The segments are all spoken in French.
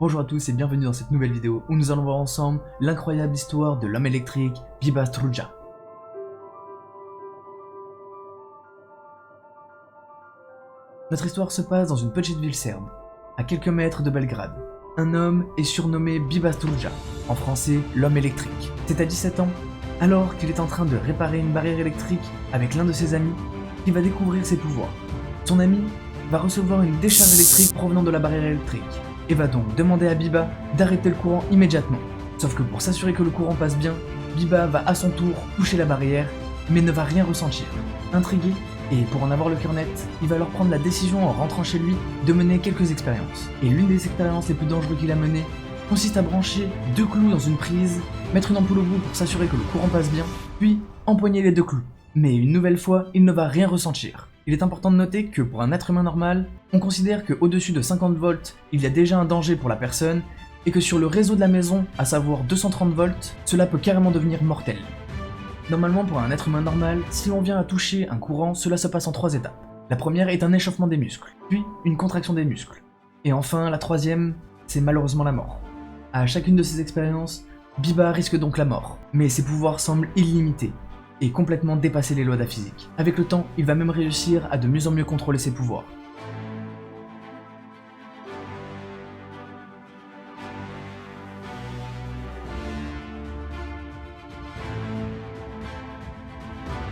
Bonjour à tous et bienvenue dans cette nouvelle vidéo où nous allons voir ensemble l'incroyable histoire de l'homme électrique Biba Struja. Notre histoire se passe dans une petite ville serbe, à quelques mètres de Belgrade. Un homme est surnommé Biba Struja, en français l'homme électrique. C'est à 17 ans, alors qu'il est en train de réparer une barrière électrique avec l'un de ses amis, qu'il va découvrir ses pouvoirs. Son ami va recevoir une décharge électrique provenant de la barrière électrique, et va donc demander à Biba d'arrêter le courant immédiatement. Sauf que pour s'assurer que le courant passe bien, Biba va à son tour toucher la barrière, mais ne va rien ressentir. Intrigué, et pour en avoir le cœur net, il va alors prendre la décision en rentrant chez lui de mener quelques expériences. Et l'une des expériences les plus dangereuses qu'il a menées consiste à brancher 2 clous dans une prise, mettre une ampoule au bout pour s'assurer que le courant passe bien, puis empoigner les 2 clous. Mais une nouvelle fois, il ne va rien ressentir. Il est important de noter que pour un être humain normal, on considère qu'au-dessus de 50 volts, il y a déjà un danger pour la personne, et que sur le réseau de la maison, à savoir 230 volts, cela peut carrément devenir mortel. Normalement, pour un être humain normal, si l'on vient à toucher un courant, cela se passe en 3 étapes. La première est un échauffement des muscles, puis une contraction des muscles. Et enfin, la troisième, c'est malheureusement la mort. À chacune de ces expériences, Biba risque donc la mort, mais ses pouvoirs semblent illimités, et complètement dépasser les lois de la physique. Avec le temps, il va même réussir à de mieux en mieux contrôler ses pouvoirs.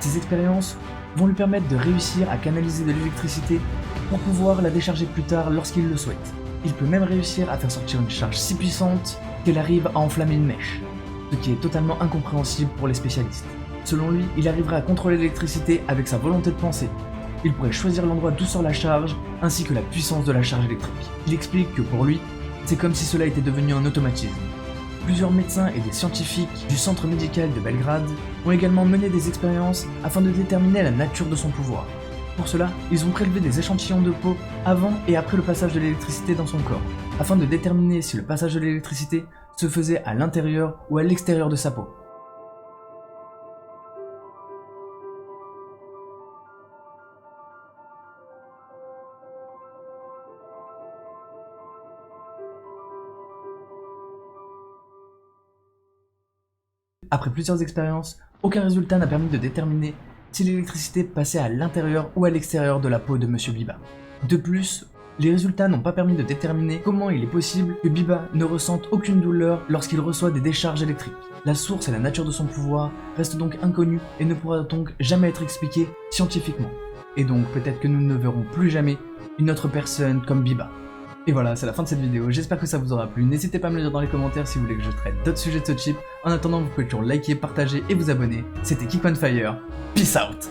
Ces expériences vont lui permettre de réussir à canaliser de l'électricité pour pouvoir la décharger plus tard lorsqu'il le souhaite. Il peut même réussir à faire sortir une charge si puissante qu'elle arrive à enflammer une mèche, ce qui est totalement incompréhensible pour les spécialistes. Selon lui, il arriverait à contrôler l'électricité avec sa volonté de penser. Il pourrait choisir l'endroit d'où sort la charge, ainsi que la puissance de la charge électrique. Il explique que pour lui, c'est comme si cela était devenu un automatisme. Plusieurs médecins et des scientifiques du centre médical de Belgrade ont également mené des expériences afin de déterminer la nature de son pouvoir. Pour cela, ils ont prélevé des échantillons de peau avant et après le passage de l'électricité dans son corps, afin de déterminer si le passage de l'électricité se faisait à l'intérieur ou à l'extérieur de sa peau. Après plusieurs expériences, aucun résultat n'a permis de déterminer si l'électricité passait à l'intérieur ou à l'extérieur de la peau de Monsieur Biba. De plus, les résultats n'ont pas permis de déterminer comment il est possible que Biba ne ressente aucune douleur lorsqu'il reçoit des décharges électriques. La source et la nature de son pouvoir restent donc inconnues et ne pourra donc jamais être expliquées scientifiquement. Et donc peut-être que nous ne verrons plus jamais une autre personne comme Biba. Et voilà, c'est la fin de cette vidéo, j'espère que ça vous aura plu, n'hésitez pas à me le dire dans les commentaires si vous voulez que je traite d'autres sujets de ce type. En attendant, vous pouvez toujours liker, partager et vous abonner. C'était Kick on Fire, peace out.